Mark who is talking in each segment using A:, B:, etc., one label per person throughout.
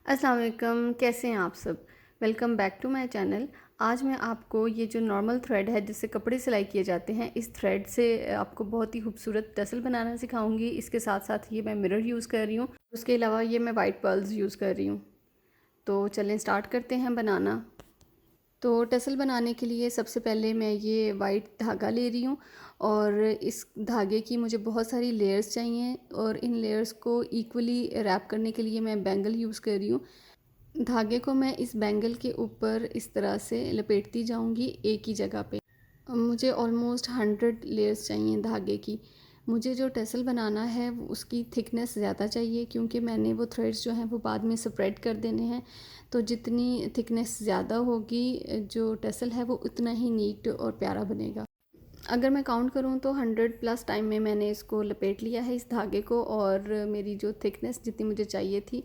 A: अस्सलाम वालेकुम, कैसे हैं आप सब। Welcome back to my channel. आज मैं आपको ये जो नॉर्मल थ्रेड है जिससे कपड़े सिलाई किए जाते हैं, इस थ्रेड से आपको बहुत ही खूबसूरत टसल बनाना सिखाऊंगी। इसके साथ साथ ये मैं मिरर यूज़ कर रही हूँ, उसके अलावा ये मैं वाइट पर्ल्स यूज़ कर रही हूँ। तो चलें स्टार्ट करते हैं बनाना। तो टसल बनाने के लिए सबसे पहले मैं ये वाइट धागा ले रही हूँ और इस धागे की मुझे बहुत सारी लेयर्स चाहिए और इन लेयर्स को इक्वली रैप करने के लिए मैं बैंगल यूज़ कर रही हूँ। धागे को मैं इस बैंगल के ऊपर इस तरह से लपेटती जाऊंगी एक ही जगह पे। मुझे ऑलमोस्ट 100 लेयर्स चाहिए धागे की। मुझे जो टसल बनाना है उसकी थिकनेस ज़्यादा चाहिए क्योंकि मैंने वो थ्रेड्स जो हैं वो बाद में स्प्रेड कर देने हैं। तो जितनी थिकनेस ज़्यादा होगी जो टसल है वो उतना ही नीट और प्यारा बनेगा। अगर मैं काउंट करूँ तो 100 प्लस टाइम में मैंने इसको लपेट लिया है इस धागे को, और मेरी जो थिकनेस जितनी मुझे चाहिए थी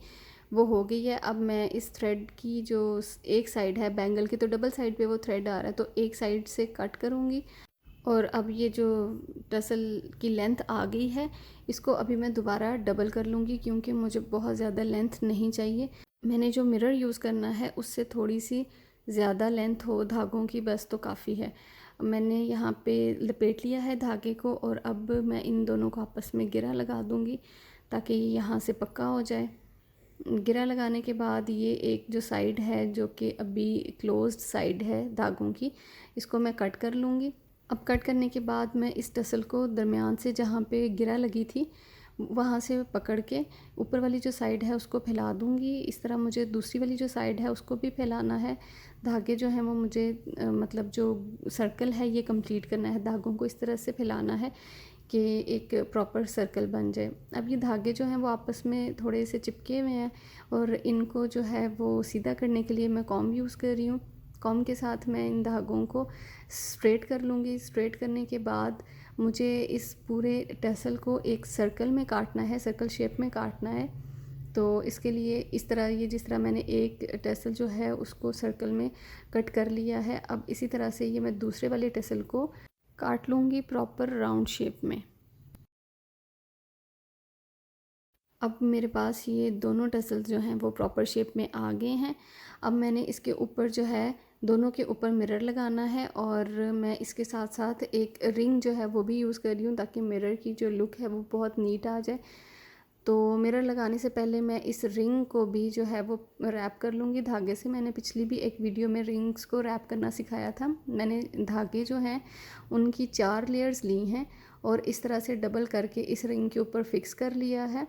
A: वो हो गई है। अब मैं इस थ्रेड की जो एक साइड है बैंगल की, तो डबल साइड पे वो थ्रेड आ रहा है, तो एक साइड से कट करूँगी। और अब ये जो टसल की लेंथ आ गई है इसको अभी मैं दोबारा डबल कर लूँगी क्योंकि मुझे बहुत ज़्यादा लेंथ नहीं चाहिए। मैंने जो मिरर यूज़ करना है उससे थोड़ी सी ज़्यादा लेंथ हो धागों की, बस तो काफ़ी है। मैंने यहाँ पे लपेट लिया है धागे को और अब मैं इन दोनों को आपस में गिरा लगा दूँगी ताकि ये यहाँ से पक्का हो जाए। गिरा लगाने के बाद ये एक जो साइड है जो कि अभी क्लोज्ड साइड है धागों की, इसको मैं कट कर लूँगी। अब कट करने के बाद मैं इस टसल को दरमियान से जहाँ पे गिरा लगी थी वहाँ से पकड़ के ऊपर वाली जो साइड है उसको फैला दूँगी। इस तरह मुझे दूसरी वाली जो साइड है उसको भी फैलाना है। धागे जो हैं वो मुझे मतलब जो सर्कल है ये कंप्लीट करना है, धागों को इस तरह से फैलाना है कि एक प्रॉपर सर्कल बन जाए। अब ये धागे जो हैं वो आपस में थोड़े से चिपके हुए हैं और इनको जो है वो सीधा करने के लिए मैं कॉम्ब यूज़ कर रही हूँ। कॉम्ब के साथ मैं इन धागों को स्ट्रेट कर लूँगी। स्ट्रेट करने के बाद मुझे इस पूरे टसल को एक सर्कल में काटना है, सर्कल शेप में काटना है। तो इसके लिए इस तरह ये जिस तरह मैंने एक टसल जो है उसको सर्कल में कट कर लिया है, अब इसी तरह से ये मैं दूसरे वाले टसल को काट लूँगी प्रॉपर राउंड शेप में। अब मेरे पास ये दोनों टसल्स जो हैं वो प्रॉपर शेप में आ गए हैं। अब मैंने इसके ऊपर जो है दोनों के ऊपर मिरर लगाना है और मैं इसके साथ साथ एक रिंग जो है वो भी यूज़ कर रही हूँ ताकि मिरर की जो लुक है वो बहुत नीट आ जाए। तो मिरर लगाने से पहले मैं इस रिंग को भी जो है वो रैप कर लूँगी धागे से। मैंने पिछली भी एक वीडियो में रिंग्स को रैप करना सिखाया था। मैंने धागे जो हैं उनकी 4 लेयर्स ली हैं और इस तरह से डबल करके इस रिंग के ऊपर फिक्स कर लिया है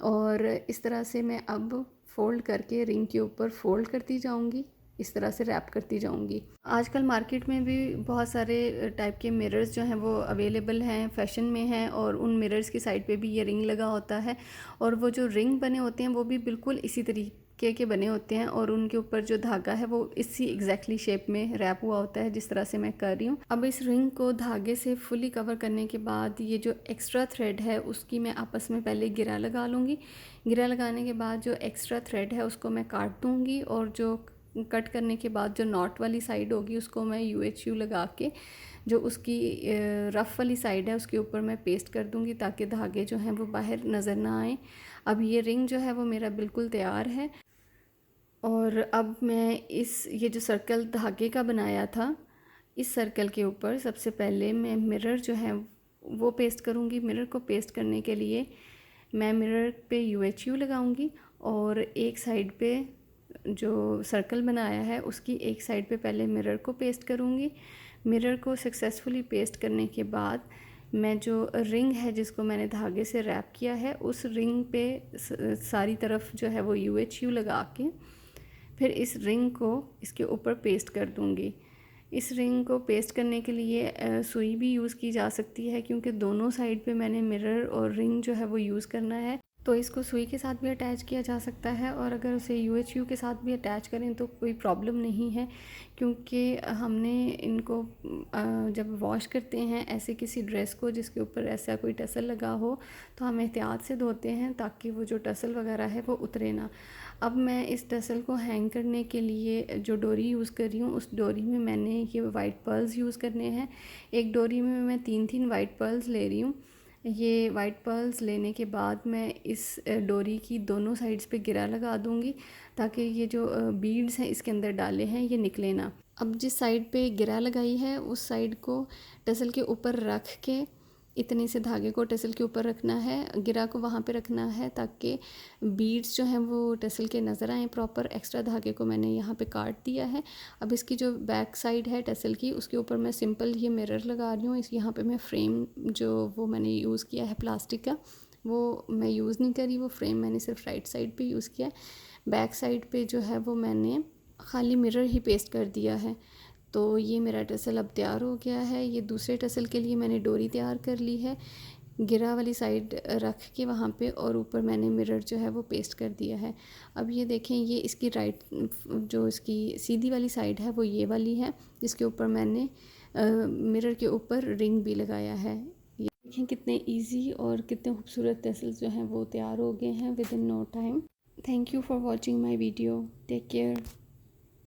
A: और इस तरह से मैं अब फ़ोल्ड करके रिंग के ऊपर फ़ोल्ड करती जाऊँगी, इस तरह से रैप करती जाऊँगी। आजकल मार्केट में भी बहुत सारे टाइप के मिरर्स जो हैं वो अवेलेबल हैं, फ़ैशन में हैं, और उन मिरर्स की साइड पे भी ये रिंग लगा होता है और वो जो रिंग बने होते हैं वो भी बिल्कुल इसी तरीके के बने होते हैं और उनके ऊपर जो धागा है वो इसी एग्जैक्टली शेप में रैप हुआ होता है जिस तरह से मैं कर रही हूँ। अब इस रिंग को धागे से फुली कवर करने के बाद ये जो एक्स्ट्रा थ्रेड है उसकी मैं आपस में पहले गिरा लगा लूँगी। गिरा लगाने के बाद जो एक्स्ट्रा थ्रेड है उसको मैं काट दूँगी और जो कट करने के बाद जो नॉट वाली साइड होगी उसको मैं UHU लगा के जो उसकी रफ़ वाली साइड है उसके ऊपर मैं पेस्ट कर दूँगी ताकि धागे जो हैं वो बाहर नज़र ना आए। अब ये रिंग जो है वो मेरा बिल्कुल तैयार है और अब मैं ये जो सर्कल धागे का बनाया था इस सर्कल के ऊपर सबसे पहले मैं मिरर जो है वो पेस्ट करूँगी। मिरर को पेस्ट करने के लिए मैं मिरर पे UHU लगाऊँगी और एक साइड पे जो सर्कल बनाया है उसकी एक साइड पे पहले मिरर को पेस्ट करूँगी। मिरर को सक्सेसफुली पेस्ट करने के बाद मैं जो रिंग है जिसको मैंने धागे से रैप किया है उस रिंग पे सारी तरफ जो है वो UHU लगा के फिर इस रिंग को इसके ऊपर पेस्ट कर दूँगी। इस रिंग को पेस्ट करने के लिए सुई भी यूज़ की जा सकती है क्योंकि दोनों साइड पे मैंने मिरर और रिंग जो है वो यूज़ करना है, तो इसको सुई के साथ भी अटैच किया जा सकता है और अगर उसे UHU के साथ भी अटैच करें तो कोई प्रॉब्लम नहीं है क्योंकि हमने इनको जब वॉश करते हैं ऐसे किसी ड्रेस को जिसके ऊपर ऐसा कोई टसल लगा हो तो हम एहतियात से धोते हैं ताकि वो जो टसल वगैरह है वो उतरे ना। अब मैं इस टसल को हैंग करने के लिए जो डोरी यूज़ कर रही हूँ उस डोरी में मैंने ये वाइट पर्ल्स यूज़ करने हैं। एक डोरी में मैं 3 वाइट पर्ल्स ले रही हूँ। ये वाइट पर्ल्स लेने के बाद मैं इस डोरी की दोनों साइड्स पे गिरा लगा दूंगी ताकि ये जो बीड्स हैं इसके अंदर डाले हैं ये निकले ना। अब जिस साइड पे गिरा लगाई है उस साइड को टसल के ऊपर रख के इतने से धागे को टसल के ऊपर रखना है, गिरा को वहाँ पे रखना है ताकि बीड्स जो हैं वो टसल के नज़र आएँ प्रॉपर। एक्स्ट्रा धागे को मैंने यहाँ पे काट दिया है। अब इसकी जो बैक साइड है टसल की उसके ऊपर मैं सिंपल ये मिरर लगा रही हूँ। इस यहाँ पे मैं फ्रेम जो वो मैंने यूज़ किया है प्लास्टिक का वो मैं यूज़ नहीं करी, वो फ्रेम मैंने सिर्फ राइट साइड पे यूज़ किया है। बैक साइड पे जो है वो मैंने खाली मिरर ही पेस्ट कर दिया है। तो ये मेरा टसल अब तैयार हो गया है। ये दूसरे टसल के लिए मैंने डोरी तैयार कर ली है, गिरा वाली साइड रख के वहाँ पे, और ऊपर मैंने मिरर जो है वो पेस्ट कर दिया है। अब ये देखें, ये इसकी राइट जो इसकी सीधी वाली साइड है वो ये वाली है जिसके ऊपर मैंने मिरर के ऊपर रिंग भी लगाया है। ये देखें कितने इजी और कितने खूबसूरत टसल्स जो हैं वो तैयार हो गए हैं within no time. Thank you for watching my video. Take care.